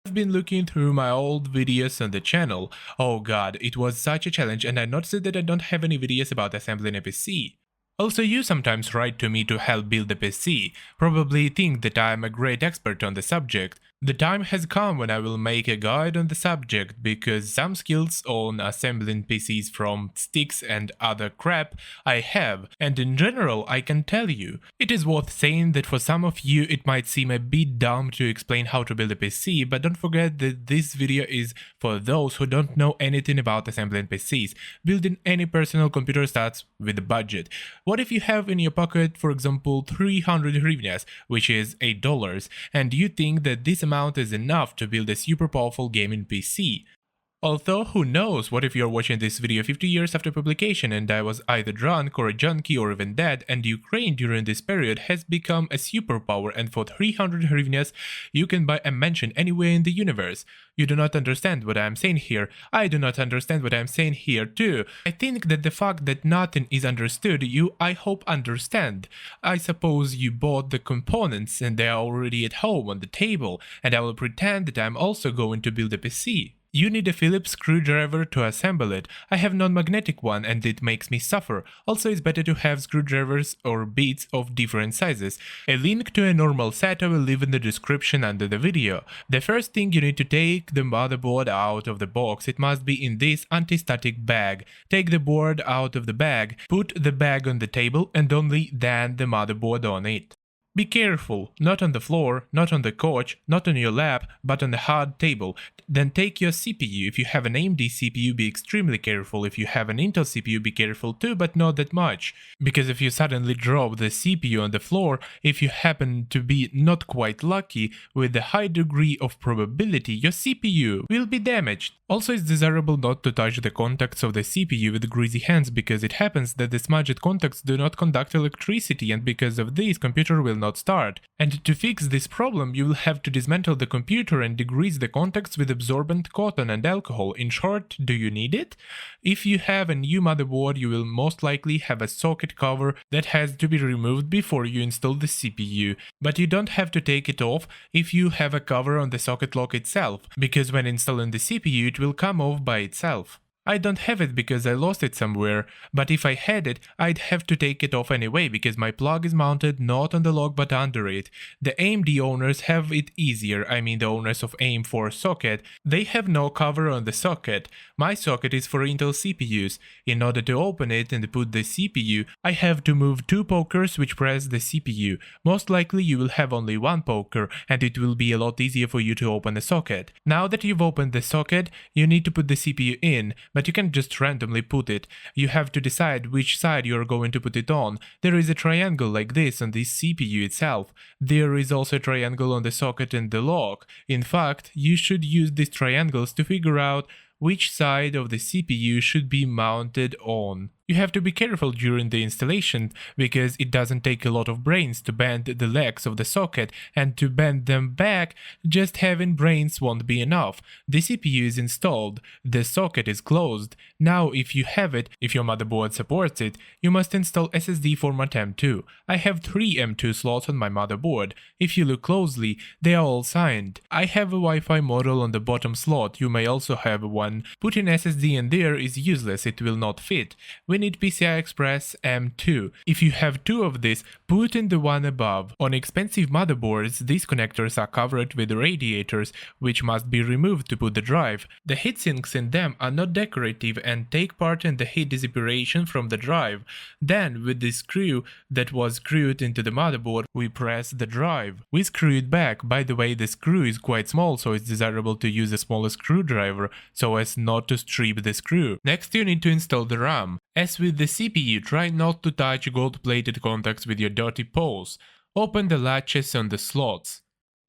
I've been looking through my old videos on the channel. Oh god, it was such a challenge, and I noticed that I don't have any videos about assembling a PC. Also, you sometimes write to me to help build a PC, probably think that I am a great expert on the subject. The time has come when I will make a guide on the subject, because some skills on assembling PCs from sticks and other crap I have, and in general I can tell you. It is worth saying that for some of you it might seem a bit dumb to explain how to build a PC, but don't forget that this video is for those who don't know anything about assembling PCs. Building any personal computer starts with a budget. What if you have in your pocket, for example, 300 hryvnias, which is $8, and you think that this amount is enough to build a super powerful gaming PC? Although, who knows, what if you're watching this video 50 years after publication and I was either drunk or a junkie or even dead, and Ukraine during this period has become a superpower, and for 300 hryvnias you can buy a mansion anywhere in the universe. You do not understand what I am saying here. I do not understand what I am saying here too. I think that the fact that nothing is understood, you, I hope, understand. I suppose you bought the components and they are already at home on the table, and I will pretend that I am also going to build a PC. You need a Phillips screwdriver to assemble it. I have non-magnetic one and it makes me suffer. Also, it's better to have screwdrivers or bits of different sizes. A link to a normal set I will leave in the description under the video. The first thing, you need to take the motherboard out of the box. It must be in this anti-static bag. Take the board out of the bag, put the bag on the table and only then the motherboard on it. Be careful, not on the floor, not on the couch, not on your lap, but on the hard table. Then take your CPU. If you have an AMD CPU, be extremely careful. If you have an Intel CPU, be careful too, but not that much. Because if you suddenly drop the CPU on the floor, if you happen to be not quite lucky, with a high degree of probability, your CPU will be damaged. Also, it's desirable not to touch the contacts of the CPU with greasy hands, because it happens that the smudged contacts do not conduct electricity, and because of this, computer will not start. And to fix this problem, you will have to dismantle the computer and degrease the contacts with absorbent cotton and alcohol. In short, do you need it? If you have a new motherboard, you will most likely have a socket cover that has to be removed before you install the CPU. But you don't have to take it off if you have a cover on the socket lock itself, because when installing the CPU it will come off by itself. I don't have it because I lost it somewhere, but if I had it, I'd have to take it off anyway because my plug is mounted not on the lock but under it. The AMD owners have it easier, I mean the owners of AM4 socket. They have no cover on the socket. My socket is for Intel CPUs. In order to open it and put the CPU, I have to move two pokers which press the CPU. Most likely you will have only one poker and it will be a lot easier for you to open the socket. Now that you've opened the socket, you need to put the CPU in. But you can't just randomly put it. You have to decide which side you are going to put it on. There is a triangle like this on the CPU itself. There is also a triangle on the socket and the lock. In fact, you should use these triangles to figure out which side of the CPU should be mounted on. You have to be careful during the installation, because it doesn't take a lot of brains to bend the legs of the socket, and to bend them back, just having brains won't be enough. The CPU is installed, the socket is closed. Now if you have it, if your motherboard supports it, you must install SSD format M2. I have 3 M2 slots on my motherboard. If you look closely, they are all signed. I have a Wi-Fi model on the bottom slot, you may also have one. Putting SSD in there is useless, it will not fit. We need PCI Express M2. If you have 2 of these, put in the one above. On expensive motherboards, these connectors are covered with radiators, which must be removed to put the drive. The heatsinks in them are not decorative and take part in the heat dissipation from the drive. Then, with the screw that was screwed into the motherboard, we press the drive. We screw it back. By the way, the screw is quite small, so it's desirable to use a smaller screwdriver so as not to strip the screw. Next, you need to install the RAM. As with the CPU, try not to touch gold-plated contacts with your dirty paws. Open the latches on the slots.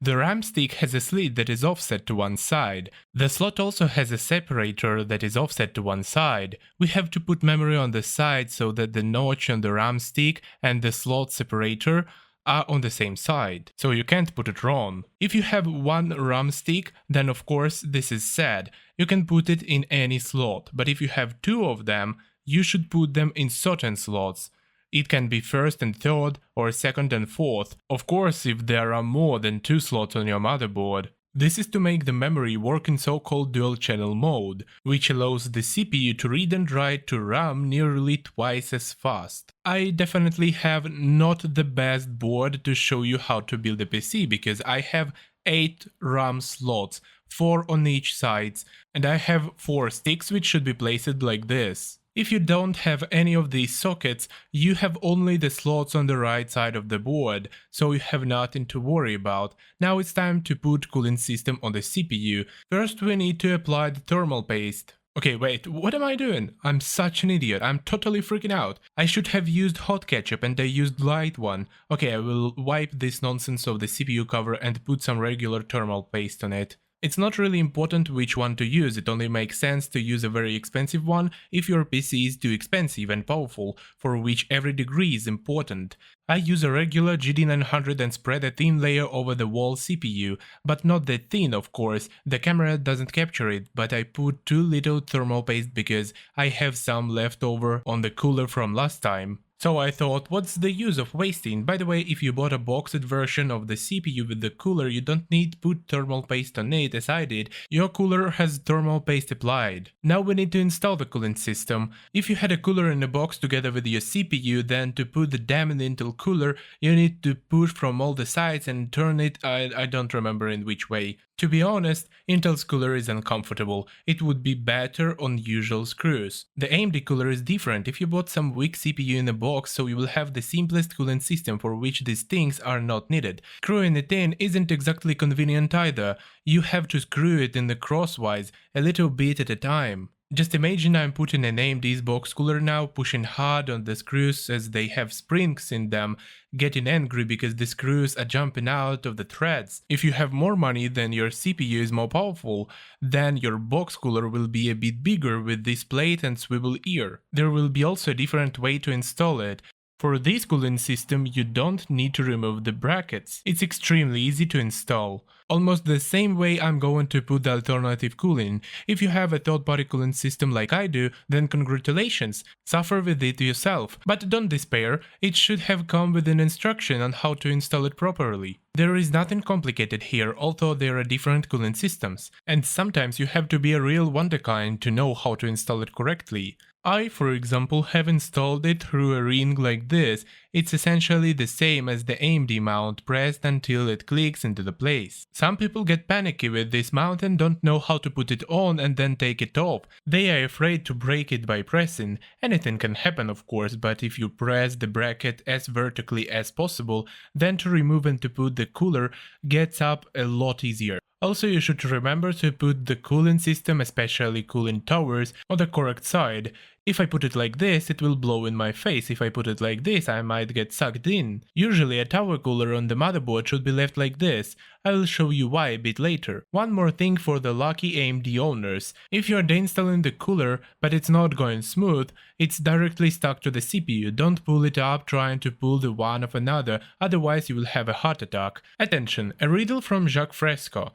The RAM stick has a slit that is offset to one side. The slot also has a separator that is offset to one side. We have to put memory on the side so that the notch on the RAM stick and the slot separator are on the same side, so you can't put it wrong. If you have one RAM stick, then of course this is sad. You can put it in any slot, but if you have 2 of them, you should put them in certain slots. It can be first and third, or second and fourth. Of course, if there are more than 2 slots on your motherboard. This is to make the memory work in so-called dual-channel mode, which allows the CPU to read and write to RAM nearly twice as fast. I definitely have not the best board to show you how to build a PC because I have 8 RAM slots, 4 on each side, and I have 4 sticks which should be placed like this. If you don't have any of these sockets, you have only the slots on the right side of the board, so you have nothing to worry about. Now it's time to put cooling system on the CPU. First we need to apply the thermal paste. Okay, wait, what am I doing? I'm such an idiot, I'm totally freaking out. I should have used hot ketchup and I used light one. Okay, I will wipe this nonsense of the CPU cover and put some regular thermal paste on it. It's not really important which one to use, it only makes sense to use a very expensive one if your PC is too expensive and powerful, for which every degree is important. I use a regular GD900 and spread a thin layer over the whole CPU, but not that thin of course, the camera doesn't capture it, but I put too little thermal paste because I have some left over on the cooler from last time. So I thought, what's the use of wasting? By the way, if you bought a boxed version of the CPU with the cooler, you don't need to put thermal paste on it as I did, your cooler has thermal paste applied. Now we need to install the cooling system. If you had a cooler in a box together with your CPU, then to put the damn Intel cooler, you need to push from all the sides and turn it, I don't remember in which way. To be honest, Intel's cooler is uncomfortable, it would be better on usual screws. The AMD cooler is different, if you bought some weak CPU in a box, so you will have the simplest cooling system for which these things are not needed. Screwing it in isn't exactly convenient either, you have to screw it in the crosswise, a little bit at a time. Just imagine I'm putting an AMD's box cooler now, pushing hard on the screws as they have springs in them, getting angry because the screws are jumping out of the threads. If you have more money than your CPU is more powerful, then your box cooler will be a bit bigger with this plate and swivel ear. There will be also a different way to install it. For this cooling system you don't need to remove the brackets, it's extremely easy to install. Almost the same way I'm going to put the alternative cooling. If you have a third-party cooling system like I do, then congratulations, suffer with it yourself. But don't despair, it should have come with an instruction on how to install it properly. There is nothing complicated here, although there are different cooling systems, and sometimes you have to be a real wonderkind to know how to install it correctly. I, for example, have installed it through a ring like this. It's essentially the same as the AMD mount, pressed until it clicks into the place. Some people get panicky with this mount and don't know how to put it on and then take it off. They are afraid to break it by pressing. Anything can happen of course, but if you press the bracket as vertically as possible, then to remove and to put the cooler gets up a lot easier. Also, you should remember to put the cooling system, especially cooling towers, on the correct side. If I put it like this, it will blow in my face. If I put it like this, I might get sucked in. Usually a tower cooler on the motherboard should be left like this. I will show you why a bit later. One more thing for the lucky AMD owners. If you are deinstalling the cooler, but it's not going smooth, it's directly stuck to the CPU. Don't pull it up trying to pull the one of another, otherwise you will have a heart attack. Attention, a riddle from Jacques Fresco.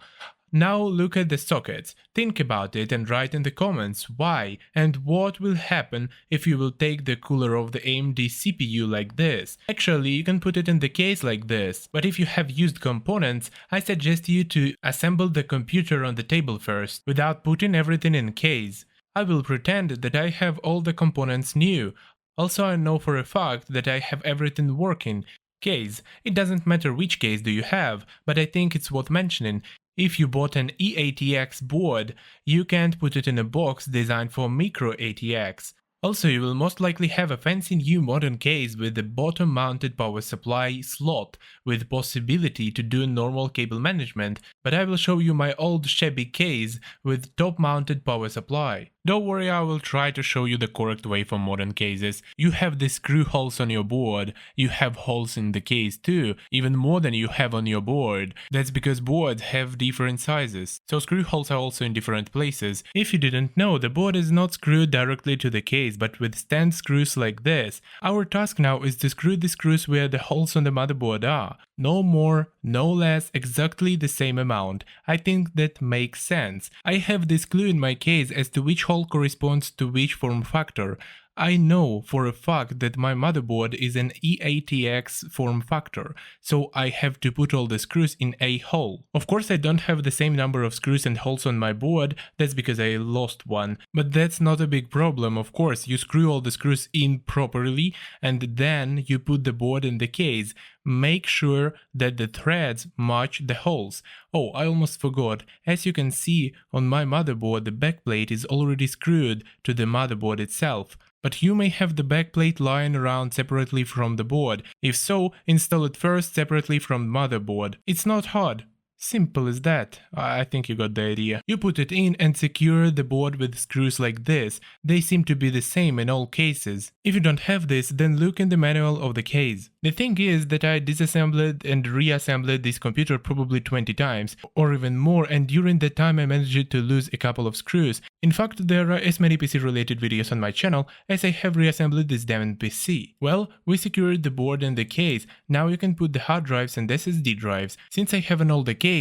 Now look at the sockets, think about it and write in the comments why and what will happen if you will take the cooler of the AMD CPU like this. Actually, you can put it in the case like this, but if you have used components, I suggest you to assemble the computer on the table first, without putting everything in case. I will pretend that I have all the components new. Also, I know for a fact that I have everything working. Case. It doesn't matter which case do you have, but I think it's worth mentioning. If you bought an eATX board, you can't put it in a box designed for micro ATX. Also, you will most likely have a fancy new modern case with a bottom-mounted power supply slot with possibility to do normal cable management, but I will show you my old shabby case with top-mounted power supply. Don't worry, I will try to show you the correct way for modern cases. You have the screw holes on your board, you have holes in the case too, even more than you have on your board. That's because boards have different sizes, so screw holes are also in different places. If you didn't know, the board is not screwed directly to the case, but with stand screws like this. Our task now is to screw the screws where the holes on the motherboard are. No more, no less, exactly the same amount. I think that makes sense. I have this clue in my case as to which hole corresponds to which form factor. I know for a fact that my motherboard is an EATX form factor, so I have to put all the screws in a hole. Of course I don't have the same number of screws and holes on my board, that's because I lost one. But that's not a big problem, of course, you screw all the screws in properly and then you put the board in the case. Make sure that the threads match the holes. Oh, I almost forgot. As you can see on my motherboard, the backplate is already screwed to the motherboard itself. But you may have the backplate lying around separately from the board. If so, install it first separately from the motherboard. It's not hard. Simple as that. I think you got the idea. You put it in and secure the board with screws like this. They seem to be the same in all cases. If you don't have this, then look in the manual of the case. The thing is that I disassembled and reassembled this computer probably 20 times, or even more, and during that time I managed to lose a couple of screws. In fact, there are as many PC related videos on my channel as I have reassembled this damn PC. Well, we secured the board and the case. Now you can put the hard drives and SSD drives. Since I have an older case,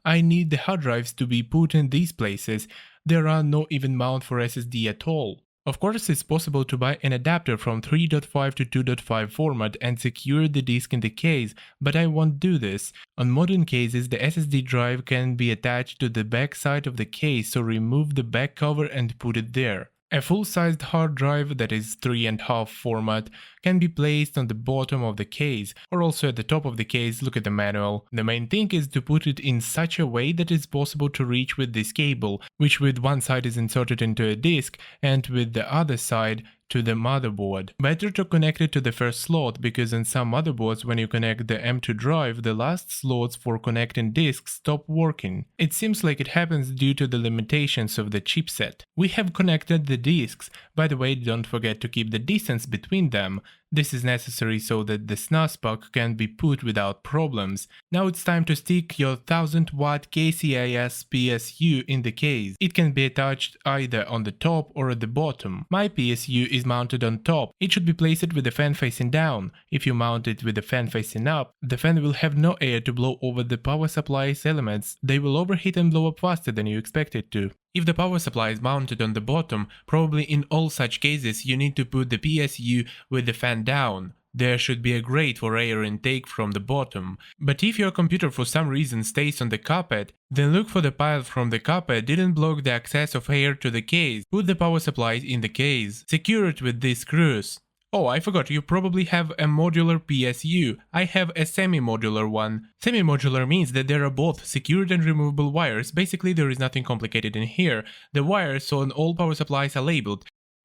I need the hard drives to be put in these places. There are no even mount for SSD at all. Of course, it's possible to buy an adapter from 3.5 to 2.5 format and secure the disk in the case, but I won't do this. On modern cases, the SSD drive can be attached to the back side of the case, so remove the back cover and put it there. A full-sized hard drive, that is 3.5 format, can be placed on the bottom of the case, or also at the top of the case. Look at the manual. The main thing is to put it in such a way that it's possible to reach with this cable, which with one side is inserted into a disk and with the other side to the motherboard. Better to connect it to the first slot, because in some motherboards when you connect the M2 drive, the last slots for connecting disks stop working. It seems like it happens due to the limitations of the chipset. We have connected the disks. By the way, don't forget to keep the distance between them. This is necessary so that the SNAS puck can be put without problems. Now it's time to stick your 1000-watt KCIS PSU in the case. It can be attached either on the top or at the bottom. My PSU is mounted on top. It should be placed with the fan facing down. If you mount it with the fan facing up, the fan will have no air to blow over the power supply's elements. They will overheat and blow up faster than you expect it to. If the power supply is mounted on the bottom, probably in all such cases you need to put the PSU with the fan down. There should be a grate for air intake from the bottom. But if your computer for some reason stays on the carpet, then look for the pile from the carpet didn't block the access of air to the case. Put the power supply in the case. Secure it with these screws. Oh, I forgot, you probably have a modular PSU. I have a semi-modular one. Semi-modular means that there are both secured and removable wires. Basically, there is nothing complicated in here. The wires on all power supplies are labeled.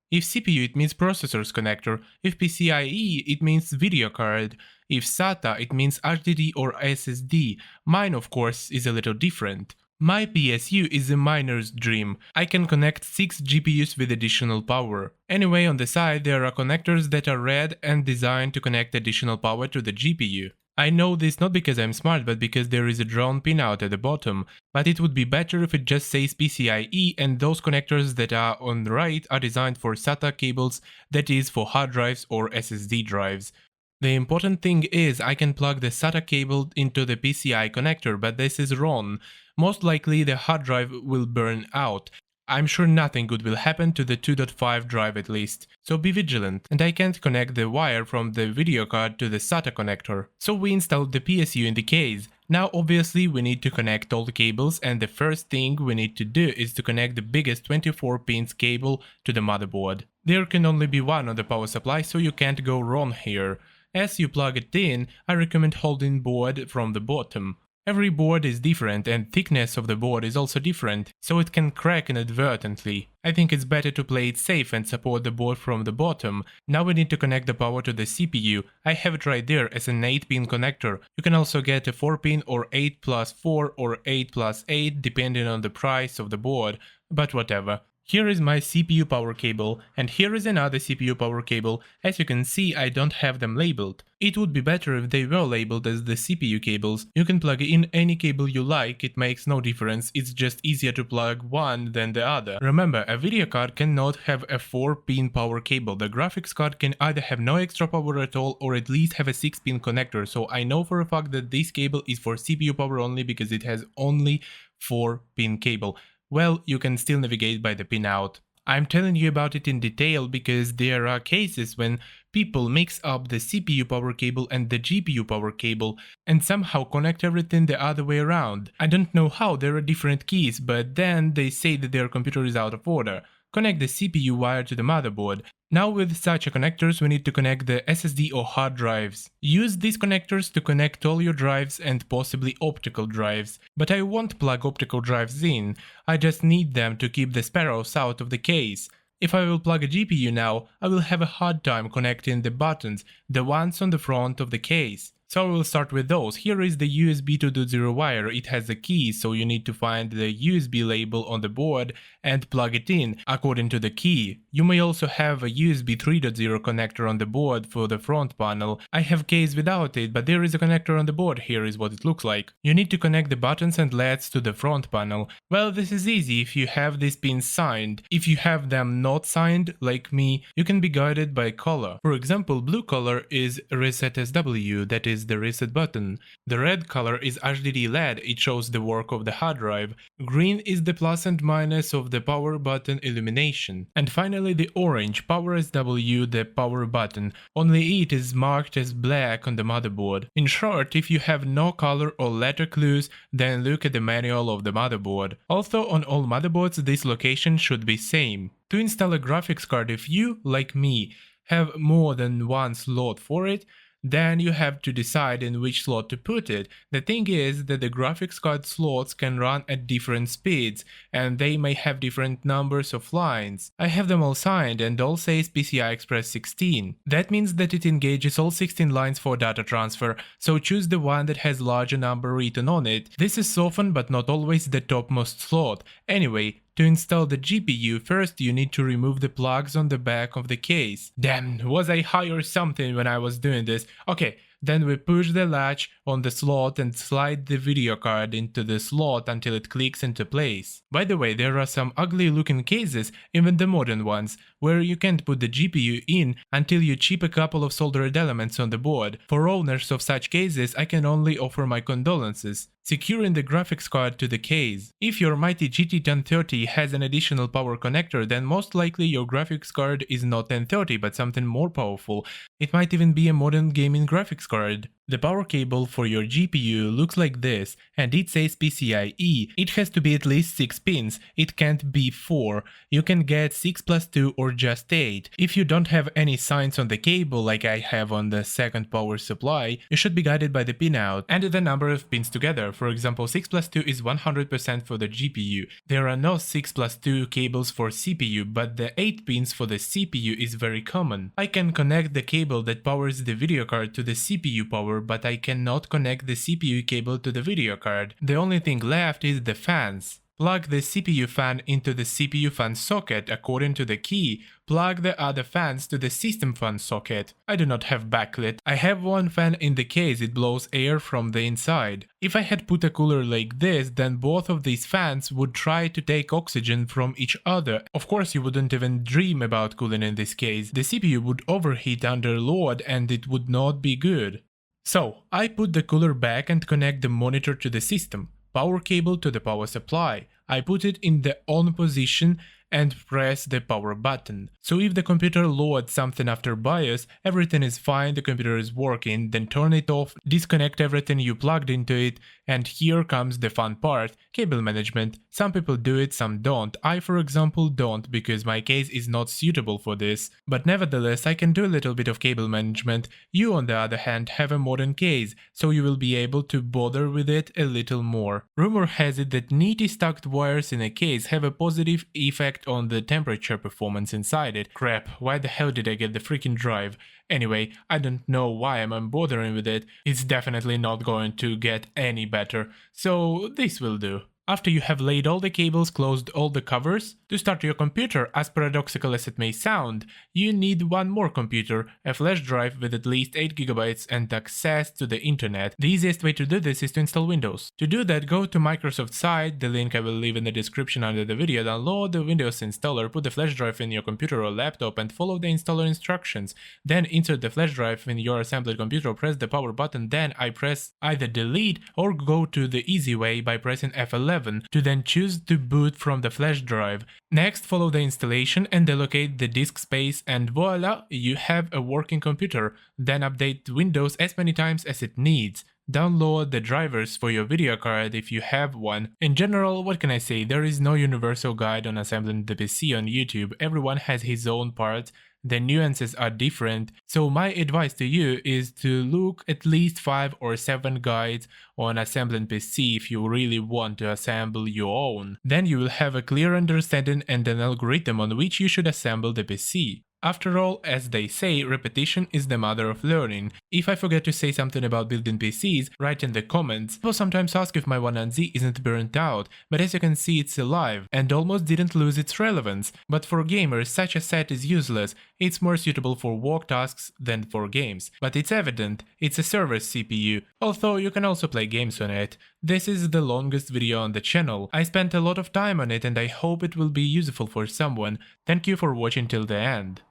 If CPU, it means processor's connector. If PCIe, it means video card. If SATA, it means HDD or SSD. Mine, of course, is a little different. My PSU is a miner's dream. I can connect 6 GPUs with additional power. Anyway, on the side there are connectors that are red and designed to connect additional power to the GPU. I know this not because I'm smart, but because there is a drawn pinout at the bottom, but it would be better if it just says PCIe, and those connectors that are on the right are designed for SATA cables, that is for hard drives or SSD drives. The important thing is I can plug the SATA cable into the PCI connector, but this is wrong. Most likely the hard drive will burn out. I'm sure nothing good will happen to the 2.5 drive at least, so be vigilant. And I can't connect the wire from the video card to the SATA connector. So we installed the PSU in the case. Now obviously we need to connect all the cables, and the first thing we need to do is to connect the biggest 24 pins cable to the motherboard. There can only be one on the power supply, so you can't go wrong here. As you plug it in, I recommend holding board from the bottom. Every board is different and thickness of the board is also different, so it can crack inadvertently. I think it's better to play it safe and support the board from the bottom. Now we need to connect the power to the CPU. I have it right there as an 8-pin connector. You can also get a 4-pin or 8+4 or 8+8 depending on the price of the board, but whatever. Here is my CPU power cable, and here is another CPU power cable. As you can see, I don't have them labeled. It would be better if they were labeled as the CPU cables. You can plug in any cable you like, it makes no difference, it's just easier to plug one than the other. Remember, a video card cannot have a 4-pin power cable. The graphics card can either have no extra power at all or at least have a 6-pin connector, so I know for a fact that this cable is for CPU power only because it has only 4-pin cable. Well, you can still navigate by the pinout. I'm telling you about it in detail because there are cases when people mix up the CPU power cable and the GPU power cable and somehow connect everything the other way around. I don't know how, there are different keys, but then they say that their computer is out of order. Connect the CPU wire to the motherboard. Now with such a connectors we need to connect the SSD or hard drives. Use these connectors to connect all your drives and possibly optical drives, but I won't plug optical drives in, I just need them to keep the sparrows out of the case. If I will plug a GPU now, I will have a hard time connecting the buttons, the ones on the front of the case. So I will start with those. Here is the USB 2.0 wire, it has a key, so you need to find the USB label on the board and plug it in according to the key. You may also have a USB 3.0 connector on the board for the front panel. I have case without it, but there is a connector on the board, here is what it looks like. You need to connect the buttons and LEDs to the front panel. Well, this is easy if you have these pins signed. If you have them not signed, like me, you can be guided by color. For example, blue color is Reset SW, that is the reset button. The red color is HDD LED, it shows the work of the hard drive. Green is the plus and minus of the power button illumination. And finally the orange, Power SW, the power button. Only it is marked as black on the motherboard. In short, if you have no color or letter clues, then look at the manual of the motherboard. Also on all motherboards this location should be same. To install a graphics card, if you, like me, have more than one slot for it, then you have to decide in which slot to put it. The thing is that the graphics card slots can run at different speeds, and they may have different numbers of lines. I have them all signed and all says PCI Express 16. That means that it engages all 16 lines for data transfer, so choose the one that has larger number written on it. This is often but not always the topmost slot. Anyway, to install the GPU, first you need to remove the plugs on the back of the case. Damn, was I high or something when I was doing this? Okay, then we push the latch on the slot and slide the video card into the slot until it clicks into place. By the way, there are some ugly looking cases, even the modern ones, where you can't put the GPU in until you chip a couple of soldered elements on the board. For owners of such cases, I can only offer my condolences. Securing the graphics card to the case. If your mighty GT 1030 has an additional power connector, then most likely your graphics card is not 1030 but something more powerful. It might even be a modern gaming graphics card. The power cable for your GPU looks like this, and it says PCIe. It has to be at least 6 pins, it can't be 4. You can get 6 plus 2 or just 8. If you don't have any signs on the cable like I have on the second power supply, you should be guided by the pinout and the number of pins together. For example, 6 plus 2 is 100% for the GPU. There are no 6 plus 2 cables for CPU, but the 8 pins for the CPU is very common. I can connect the cable that powers the video card to the CPU power, but I cannot connect the CPU cable to the video card. The only thing left is the fans. Plug the CPU fan into the CPU fan socket according to the key. Plug the other fans to the system fan socket. I do not have backlit. I have one fan in the case, it blows air from the inside. If I had put a cooler like this, then both of these fans would try to take oxygen from each other. Of course you wouldn't even dream about cooling in this case. The CPU would overheat under load and it would not be good. So, I put the cooler back and connect the monitor to the system. Power cable to the power supply. I put it in the on position and press the power button. So if the computer loads something after BIOS, everything is fine, the computer is working, then turn it off, disconnect everything you plugged into it, and here comes the fun part, cable management. Some people do it, some don't. I, for example, don't because my case is not suitable for this. But nevertheless, I can do a little bit of cable management. You, on the other hand, have a modern case, so you will be able to bother with it a little more. Rumor has it that neatly stacked wires in a case have a positive effect on the temperature performance inside it. Crap, why the hell did I get the freaking drive? Anyway, I don't know why I'm bothering with it. It's definitely not going to get any better, so this will do. After you have laid all the cables, closed all the covers, to start your computer, as paradoxical as it may sound, you need one more computer, a flash drive with at least 8GB and access to the internet. The easiest way to do this is to install Windows. To do that, go to Microsoft's site, the link I will leave in the description under the video, download the Windows installer, put the flash drive in your computer or laptop and follow the installer instructions. Then insert the flash drive in your assembled computer, press the power button, then I press either delete or go to the easy way by pressing F11 to then choose to boot from the flash drive. Next, follow the installation and allocate the disk space, and voila, you have a working computer. Then update Windows as many times as it needs. Download the drivers for your video card if you have one. In general, what can I say, there is no universal guide on assembling the PC on YouTube. Everyone has his own part. The nuances are different, so my advice to you is to look at least 5 or 7 guides on assembling PC if you really want to assemble your own. Then you will have a clear understanding and an algorithm on which you should assemble the PC. After all, as they say, repetition is the mother of learning. If I forget to say something about building PCs, write in the comments. People sometimes ask if my 1Z isn't burnt out, but as you can see it's alive and almost didn't lose its relevance. But for gamers, such a set is useless. It's more suitable for work tasks than for games. But it's evident, it's a server CPU, although you can also play games on it. This is the longest video on the channel. I spent a lot of time on it and I hope it will be useful for someone. Thank you for watching till the end.